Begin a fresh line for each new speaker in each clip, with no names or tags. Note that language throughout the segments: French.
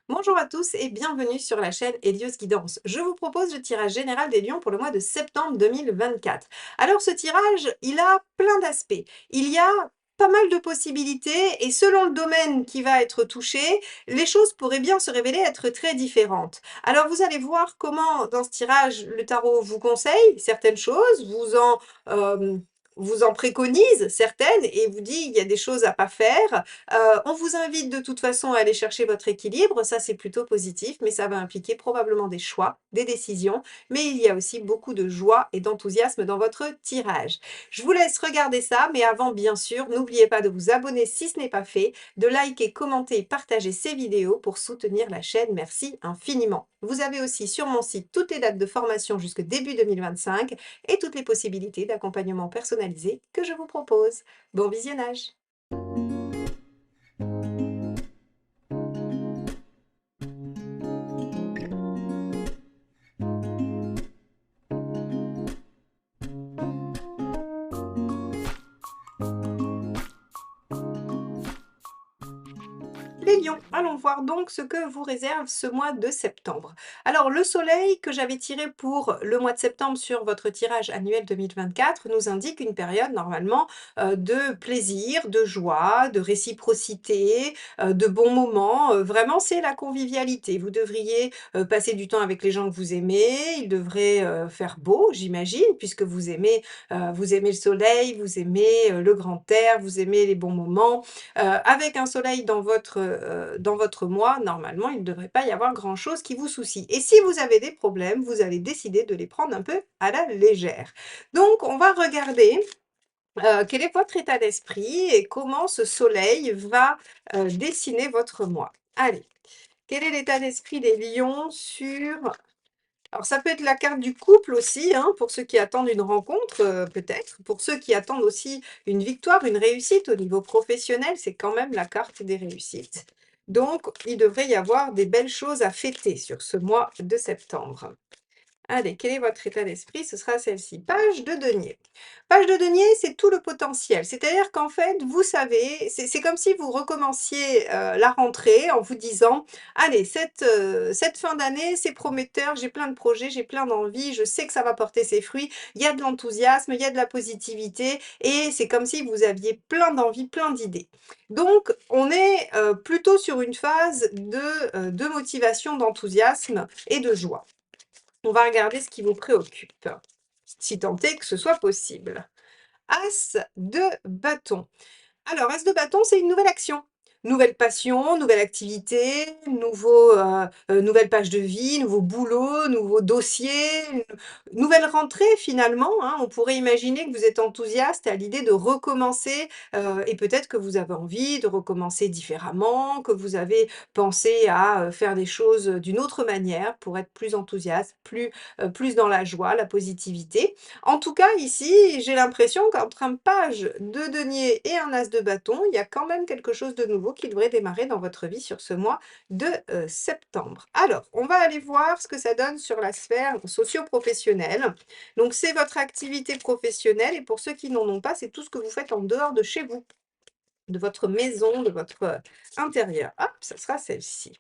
Bonjour à tous et bienvenue sur la chaîne Helios Guidance. Je vous propose le tirage général des lions pour le mois de septembre 2024. Alors ce tirage, il a plein d'aspects. Il y a pas mal de possibilités et selon le domaine qui va être touché, les choses pourraient bien se révéler être très différentes. Alors vous allez voir comment dans ce tirage, le tarot vous conseille certaines choses, euh, vous en préconise certaines et vous dit il y a des choses à pas faire. On vous invite de toute façon à aller chercher votre équilibre, ça c'est plutôt positif, mais ça va impliquer probablement des choix, des décisions, mais il y a aussi beaucoup de joie et d'enthousiasme dans votre tirage. Je vous laisse regarder ça, mais avant bien sûr, n'oubliez pas de vous abonner si ce n'est pas fait, de liker, commenter et partager ces vidéos pour soutenir la chaîne, merci infiniment. Vous avez aussi sur mon site toutes les dates de formation jusqu'au début 2025 et toutes les possibilités d'accompagnement personnalisé que je vous propose. Bon visionnage! Les lions, allons voir donc ce que vous réserve ce mois de septembre. Alors le soleil que j'avais tiré pour le mois de septembre sur votre tirage annuel 2024 nous indique une période normalement de plaisir, de joie, de réciprocité, de bons moments. Vraiment, c'est la convivialité. Vous devriez passer du temps avec les gens que vous aimez. Il devrait faire beau, j'imagine, puisque vous aimez le soleil, vous aimez le grand air, vous aimez les bons moments. Avec un soleil dans votre mois, normalement, il ne devrait pas y avoir grand-chose qui vous soucie. Et si vous avez des problèmes, vous allez décider de les prendre un peu à la légère. Donc, on va regarder quel est votre état d'esprit et comment ce soleil va dessiner votre mois. Allez, quel est l'état d'esprit des lions sur... Alors, ça peut être la carte du couple aussi, hein, pour ceux qui attendent une rencontre, peut-être. Pour ceux qui attendent aussi une victoire, une réussite au niveau professionnel, c'est quand même la carte des réussites. Donc, il devrait y avoir des belles choses à fêter sur ce mois de septembre. Allez, quel est votre état d'esprit? Ce sera celle-ci. Page de denier. Page de denier, c'est tout le potentiel. C'est-à-dire qu'en fait, vous savez, c'est comme si vous recommenciez la rentrée en vous disant, allez, cette fin d'année, c'est prometteur, j'ai plein de projets, j'ai plein d'envies, je sais que ça va porter ses fruits, il y a de l'enthousiasme, il y a de la positivité, et c'est comme si vous aviez plein d'envies, plein d'idées. Donc, on est plutôt sur une phase de motivation, d'enthousiasme et de joie. On va regarder ce qui vous préoccupe, si tant est que ce soit possible. As de bâton. Alors, as de bâton, c'est une nouvelle action. Nouvelle passion, nouvelle activité, nouvelle page de vie, nouveau boulot, nouveau dossier, nouvelle rentrée finalement, hein. On pourrait imaginer que vous êtes enthousiaste à l'idée de recommencer et peut-être que vous avez envie de recommencer différemment, que vous avez pensé à faire des choses d'une autre manière pour être plus enthousiaste, plus dans la joie, la positivité. En tout cas, ici, j'ai l'impression qu'entre un page de denier et un as de bâton, il y a quand même quelque chose de nouveau qui devrait démarrer dans votre vie sur ce mois de septembre. Alors, on va aller voir ce que ça donne sur la sphère socio-professionnelle. Donc, c'est votre activité professionnelle et pour ceux qui n'en ont pas, c'est tout ce que vous faites en dehors de chez vous, de votre maison, de votre intérieur. Hop, ça sera celle-ci.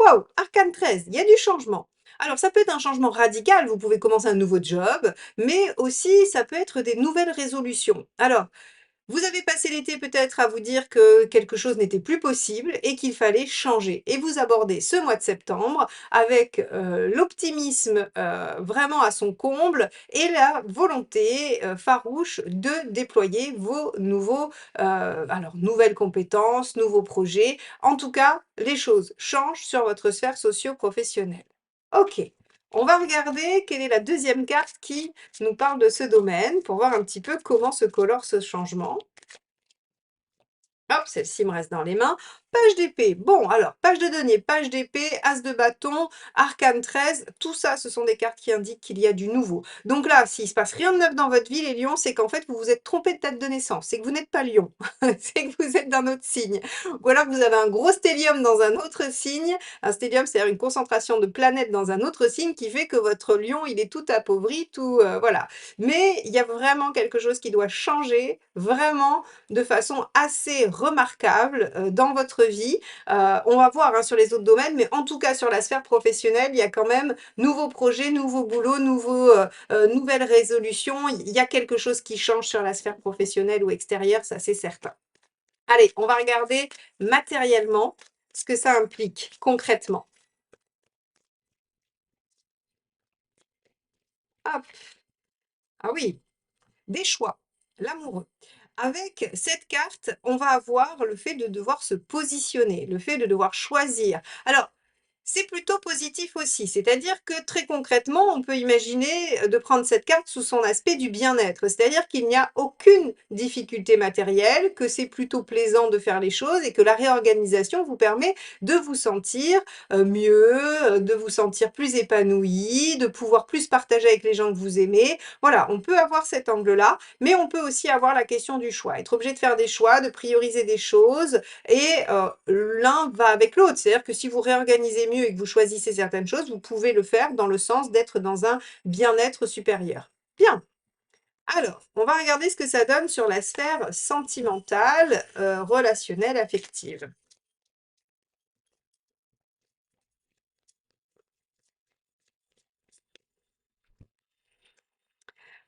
Waouh! Arcane 13, il y a du changement. Alors ça peut être un changement radical, vous pouvez commencer un nouveau job, mais aussi ça peut être des nouvelles résolutions. Alors, vous avez passé l'été peut-être à vous dire que quelque chose n'était plus possible et qu'il fallait changer. Et vous abordez ce mois de septembre avec l'optimisme vraiment à son comble et la volonté farouche de déployer vos nouvelles compétences, nouveaux projets. En tout cas, les choses changent sur votre sphère socio-professionnelle. Ok, on va regarder quelle est la deuxième carte qui nous parle de ce domaine pour voir un petit peu comment se colore ce changement. Hop, celle-ci me reste dans les mains. Page d'épée. Bon, alors, page de denier, page d'épée, as de bâton, arcane 13, tout ça, ce sont des cartes qui indiquent qu'il y a du nouveau. Donc là, s'il ne se passe rien de neuf dans votre vie, les lions, c'est qu'en fait, vous vous êtes trompé de date de naissance. C'est que vous n'êtes pas lion. C'est que vous êtes d'un autre signe. Ou alors que vous avez un gros stellium dans un autre signe. Un stellium, c'est-à-dire une concentration de planètes dans un autre signe qui fait que votre lion, il est tout appauvri, voilà. Mais il y a vraiment quelque chose qui doit changer, vraiment, de façon assez remarquable dans votre votre vie. On va voir, hein, sur les autres domaines, mais en tout cas sur la sphère professionnelle, il y a quand même nouveaux projets, nouveaux boulots, nouvelles résolutions. Il y a quelque chose qui change sur la sphère professionnelle ou extérieure, ça c'est certain. Allez, on va regarder matériellement ce que ça implique concrètement. Hop, ah oui, des choix, l'amoureux. Avec cette carte, on va avoir le fait de devoir se positionner, le fait de devoir choisir. Alors, c'est plutôt positif aussi, c'est-à-dire que très concrètement, on peut imaginer de prendre cette carte sous son aspect du bien-être, c'est-à-dire qu'il n'y a aucune difficulté matérielle, que c'est plutôt plaisant de faire les choses et que la réorganisation vous permet de vous sentir mieux, de vous sentir plus épanoui, de pouvoir plus partager avec les gens que vous aimez. Voilà, on peut avoir cet angle-là, mais on peut aussi avoir la question du choix, être obligé de faire des choix, de prioriser des choses et l'un va avec l'autre. C'est-à-dire que si vous réorganisez mieux et que vous choisissez certaines choses, vous pouvez le faire dans le sens d'être dans un bien-être supérieur. Bien. Alors, on va regarder ce que ça donne sur la sphère sentimentale, relationnelle, affective.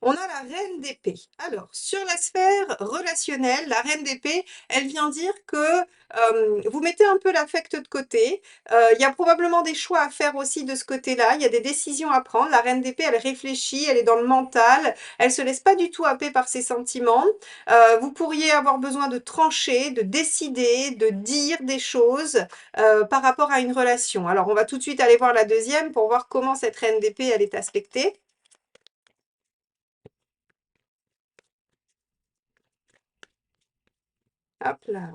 On a la reine d'épée. Alors, sur la sphère relationnelle, la reine d'épée, elle vient dire que vous mettez un peu l'affect de côté. Il y a probablement des choix à faire aussi de ce côté-là. Il y a des décisions à prendre. La reine d'épée, elle réfléchit, elle est dans le mental. Elle se laisse pas du tout happer par ses sentiments. Vous pourriez avoir besoin de trancher, de décider, de dire des choses par rapport à une relation. Alors, on va tout de suite aller voir la deuxième pour voir comment cette reine d'épée, elle est aspectée. Hop là.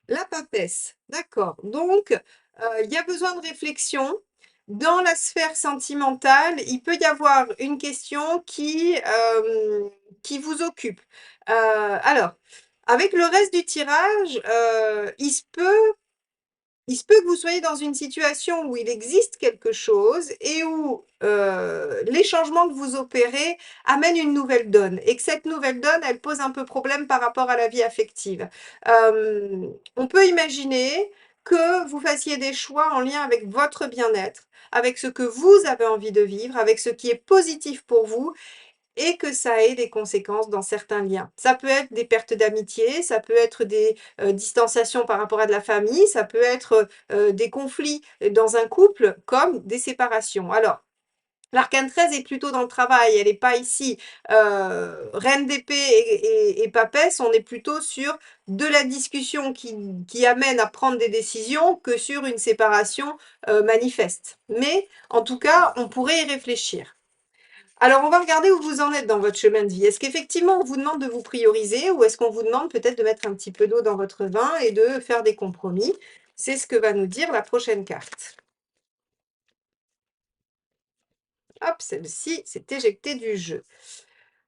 La papesse, d'accord. Donc, il y a besoin de réflexion. Dans la sphère sentimentale, il peut y avoir une question qui vous occupe. Alors, avec le reste du tirage, il se peut que vous soyez dans une situation où il existe quelque chose et où les changements que vous opérez amènent une nouvelle donne et que cette nouvelle donne, elle pose un peu problème par rapport à la vie affective. On peut imaginer que vous fassiez des choix en lien avec votre bien-être, avec ce que vous avez envie de vivre, avec ce qui est positif pour vous et que ça ait des conséquences dans certains liens. Ça peut être des pertes d'amitié, ça peut être des distanciations par rapport à de la famille, ça peut être des conflits dans un couple comme des séparations. Alors, l'arcane 13 est plutôt dans le travail, elle n'est pas ici. Reine d'épée et papesse, on est plutôt sur de la discussion qui amène à prendre des décisions que sur une séparation manifeste. Mais en tout cas, on pourrait y réfléchir. Alors, on va regarder où vous en êtes dans votre chemin de vie. Est-ce qu'effectivement, on vous demande de vous prioriser ou est-ce qu'on vous demande peut-être de mettre un petit peu d'eau dans votre vin et de faire des compromis? C'est ce que va nous dire la prochaine carte. Hop, celle-ci s'est éjectée du jeu.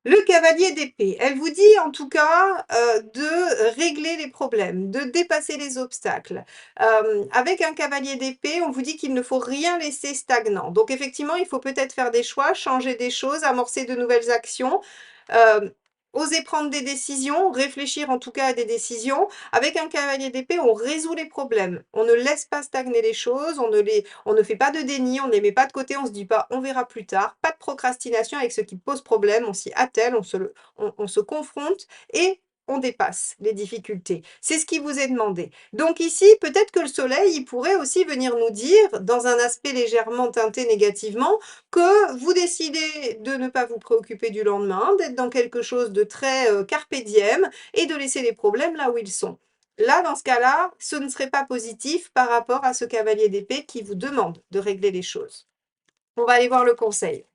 Le cavalier d'épée, elle vous dit en tout cas de régler les problèmes, de dépasser les obstacles. Avec un cavalier d'épée, on vous dit qu'il ne faut rien laisser stagnant. Donc effectivement, il faut peut-être faire des choix, changer des choses, amorcer de nouvelles actions. Euh, Oser prendre des décisions, réfléchir en tout cas à des décisions. Avec un cavalier d'épée, on résout les problèmes. On ne laisse pas stagner les choses, on ne fait pas de déni, on ne les met pas de côté, on se dit pas on verra plus tard. Pas de procrastination avec ce qui pose problème, on s'y attelle, on se confronte et on dépasse les difficultés. C'est ce qui vous est demandé. Donc ici, peut-être que le soleil, il pourrait aussi venir nous dire, dans un aspect légèrement teinté négativement, que vous décidez de ne pas vous préoccuper du lendemain, d'être dans quelque chose de très carpe diem et de laisser les problèmes là où ils sont. Là, dans ce cas-là, ce ne serait pas positif par rapport à ce cavalier d'épée qui vous demande de régler les choses. On va aller voir le conseil.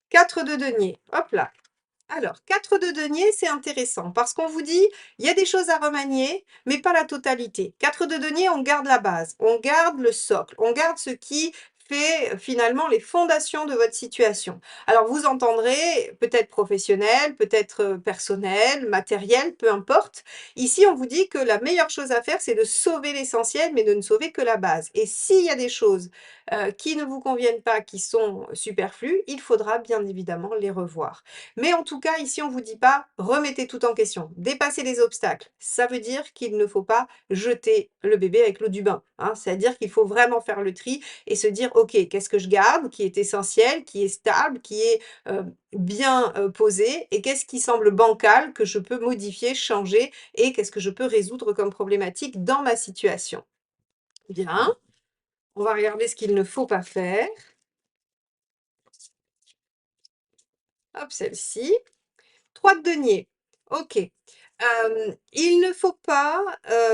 4 de denier, hop là. Alors, 4 de denier, c'est intéressant parce qu'on vous dit, il y a des choses à remanier, mais pas la totalité. 4 de denier, on garde la base, on garde le socle, on garde ce qui fait finalement les fondations de votre situation. Alors vous entendrez peut-être professionnel, peut-être, personnel, matériel, peu importe. Ici, on vous dit que la meilleure chose à faire, c'est de sauver l'essentiel, mais de ne sauver que la base. Et s'il y a des choses, qui ne vous conviennent pas, qui sont superflues, il faudra bien évidemment les revoir. Mais en tout cas, ici, on ne vous dit pas: «Remettez tout en question, dépassez les obstacles». Ça veut dire qu'il ne faut pas jeter le bébé avec l'eau du bain, hein. C'est-à-dire qu'il faut vraiment faire le tri et se dire: «OK, qu'est-ce que je garde, qui est essentiel, qui est stable, qui est, bien, posé et qu'est-ce qui semble bancal, que je peux modifier, changer et qu'est-ce que je peux résoudre comme problématique dans ma situation?» Bien, on va regarder ce qu'il ne faut pas faire. Hop, celle-ci. 3 de denier. OK. Il ne faut pas,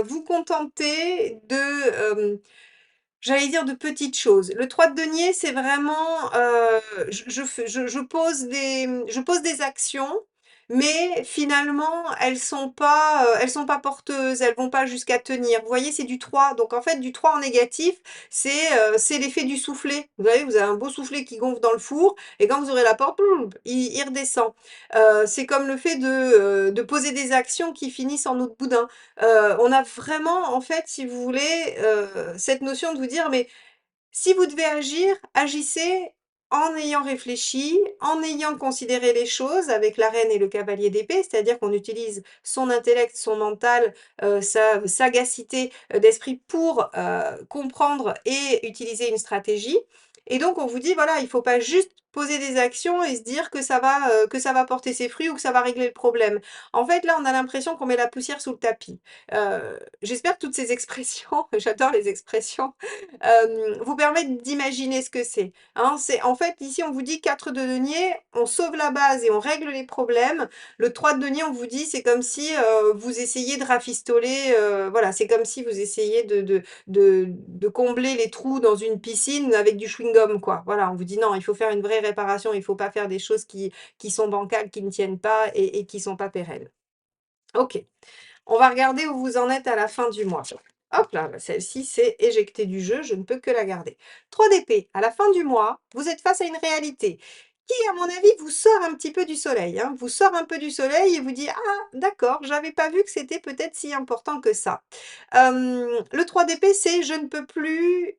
vous contenter de, j'allais dire de petites choses. Le 3 de denier, c'est vraiment, je pose des actions, mais finalement, elles sont pas porteuses, elles vont pas jusqu'à tenir. Vous voyez, c'est du 3. Donc en fait, du 3 en négatif, c'est l'effet du soufflet. Vous voyez, vous avez un beau soufflet qui gonfle dans le four et quand vous aurez la porte, boum, il redescend. C'est comme le fait de poser des actions qui finissent en eau de boudin. On a vraiment, en fait, si vous voulez, cette notion de vous dire: «Mais si vous devez agir, agissez en ayant réfléchi, en ayant considéré les choses avec la reine et le cavalier d'épée, c'est-à-dire qu'on utilise son intellect, son mental, sa sagacité, d'esprit pour, comprendre et utiliser une stratégie et donc on vous dit, voilà, il faut pas juste poser des actions et se dire que ça va porter ses fruits ou que ça va régler le problème. En fait, là, on a l'impression qu'on met la poussière sous le tapis. J'espère que toutes ces expressions, j'adore les expressions, vous permettent d'imaginer ce que c'est, hein. C'est en fait, ici, on vous dit 4 de denier, on sauve la base et on règle les problèmes. Le 3 de denier, on vous dit, c'est comme si, vous essayiez de rafistoler, voilà, c'est comme si vous essayiez de combler les trous dans une piscine avec du chewing-gum, quoi. Voilà, on vous dit: «Non, il faut faire une vraie réparation, il faut pas faire des choses qui sont bancales, qui ne tiennent pas et qui sont pas pérennes». OK. On va regarder où vous en êtes à la fin du mois. Hop là, bah, celle-ci, c'est éjectée du jeu, je ne peux que la garder. 3 d'épée, à la fin du mois, vous êtes face à une réalité qui, à mon avis, vous sort un petit peu du soleil, hein, vous sort un peu du soleil et vous dit: «Ah d'accord, j'avais pas vu que c'était peut-être si important que ça». Le 3 d'épée, c'est je ne peux plus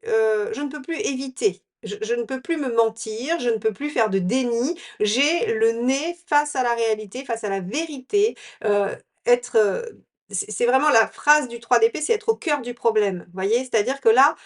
éviter. Je ne peux plus me mentir, je ne peux plus faire de déni. J'ai le nez face à la réalité, face à la vérité, être, c'est vraiment la phrase du 3 d'épée, c'est être au cœur du problème, vous voyez? C'est-à-dire que là,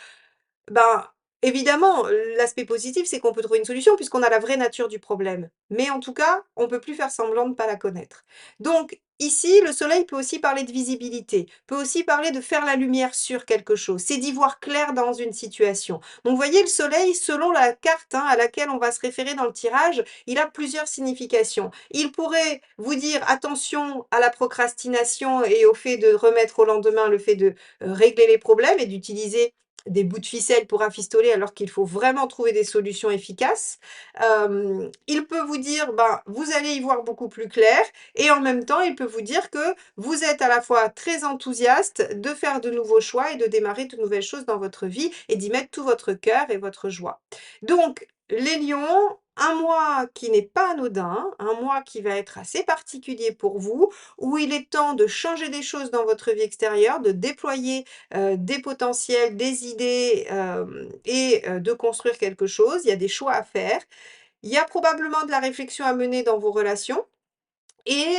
ben, évidemment, l'aspect positif, c'est qu'on peut trouver une solution puisqu'on a la vraie nature du problème. Mais en tout cas, on peut plus faire semblant de ne pas la connaître. Donc ici, le soleil peut aussi parler de visibilité, peut aussi parler de faire la lumière sur quelque chose, c'est d'y voir clair dans une situation. Donc vous voyez, le soleil, selon la carte, hein, à laquelle on va se référer dans le tirage, il a plusieurs significations. Il pourrait vous dire: «Attention à la procrastination et au fait de remettre au lendemain le fait de, régler les problèmes et d'utiliser des bouts de ficelle pour rafistoler alors qu'il faut vraiment trouver des solutions efficaces. Il peut vous dire, ben, vous allez y voir beaucoup plus clair et en même temps, il peut vous dire que vous êtes à la fois très enthousiaste de faire de nouveaux choix et de démarrer de nouvelles choses dans votre vie et d'y mettre tout votre cœur et votre joie. Donc, les lions, un mois qui n'est pas anodin, un mois qui va être assez particulier pour vous, où il est temps de changer des choses dans votre vie extérieure, de déployer des potentiels, des idées, et de construire quelque chose. Il y a des choix à faire. Il y a probablement de la réflexion à mener dans vos relations et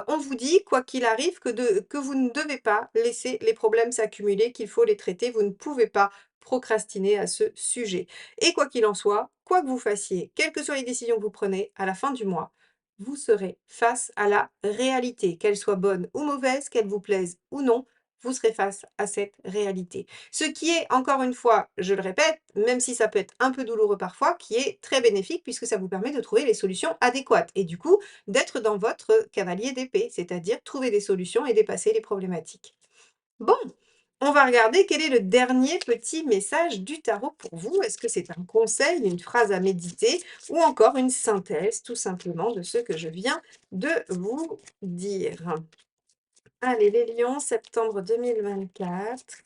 on vous dit, quoi qu'il arrive, que vous ne devez pas laisser les problèmes s'accumuler, qu'il faut les traiter. Vous ne pouvez pas procrastiner à ce sujet et quoi qu'il en soit, quoi que vous fassiez, quelles que soient les décisions que vous prenez, à la fin du mois, vous serez face à la réalité. Qu'elle soit bonne ou mauvaise, qu'elle vous plaise ou non, vous serez face à cette réalité. Ce qui est, encore une fois, je le répète, même si ça peut être un peu douloureux parfois, qui est très bénéfique puisque ça vous permet de trouver les solutions adéquates et du coup, d'être dans votre cavalier d'épée, c'est-à-dire trouver des solutions et dépasser les problématiques. Bon, on va regarder quel est le dernier petit message du tarot pour vous. Est-ce que c'est un conseil, une phrase à méditer ou encore une synthèse tout simplement de ce que je viens de vous dire? Allez, les lions, septembre 2024.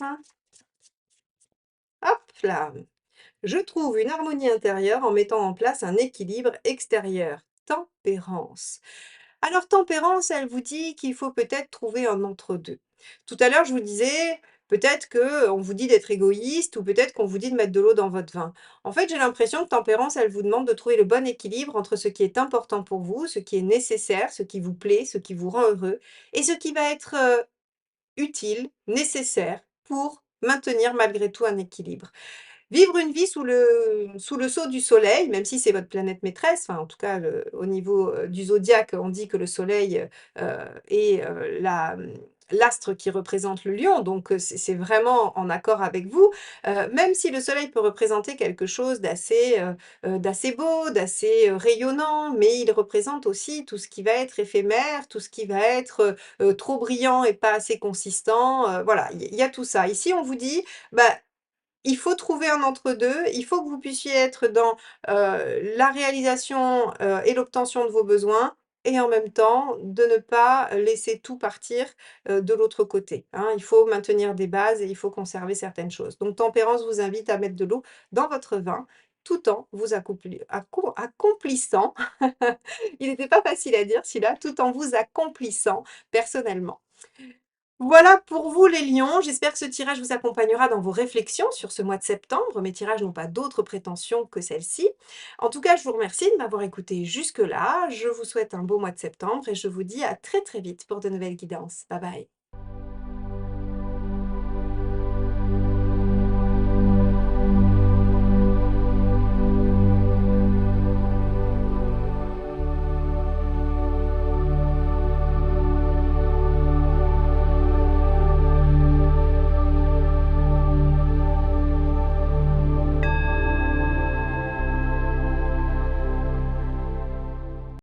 Hop là! Je trouve une harmonie intérieure en mettant en place un équilibre extérieur. Tempérance. Alors tempérance, elle vous dit qu'il faut peut-être trouver un entre-deux. Tout à l'heure, je vous disais, peut-être que on vous dit d'être égoïste ou peut-être qu'on vous dit de mettre de l'eau dans votre vin. En fait, j'ai l'impression que tempérance, elle vous demande de trouver le bon équilibre entre ce qui est important pour vous, ce qui est nécessaire, ce qui vous plaît, ce qui vous rend heureux et ce qui va être, utile, nécessaire pour maintenir malgré tout un équilibre. Vivre une vie sous le sceau du soleil, même si c'est votre planète maîtresse, enfin en tout cas au niveau, du zodiaque, on dit que le soleil, est, l'astre qui représente le lion, donc c'est vraiment en accord avec vous. Même si le soleil peut représenter quelque chose d'assez beau, d'assez, rayonnant, mais il représente aussi tout ce qui va être éphémère, tout ce qui va être, trop brillant et pas assez consistant, voilà, il y a tout ça. Ici, on vous dit: «Bah, il faut trouver un entre-deux, il faut que vous puissiez être dans, la réalisation, et l'obtention de vos besoins et en même temps de ne pas laisser tout partir, de l'autre côté, hein. Il faut maintenir des bases et il faut conserver certaines choses. Donc tempérance vous invite à mettre de l'eau dans votre vin, tout en vous accomplissant, il n'était pas facile à dire celui-là, tout en vous accomplissant personnellement. Voilà pour vous les lions, j'espère que ce tirage vous accompagnera dans vos réflexions sur ce mois de septembre. Mes tirages n'ont pas d'autres prétentions que celle-ci. En tout cas, je vous remercie de m'avoir écouté jusque-là. Je vous souhaite un beau mois de septembre et je vous dis à très très vite pour de nouvelles guidances. Bye bye.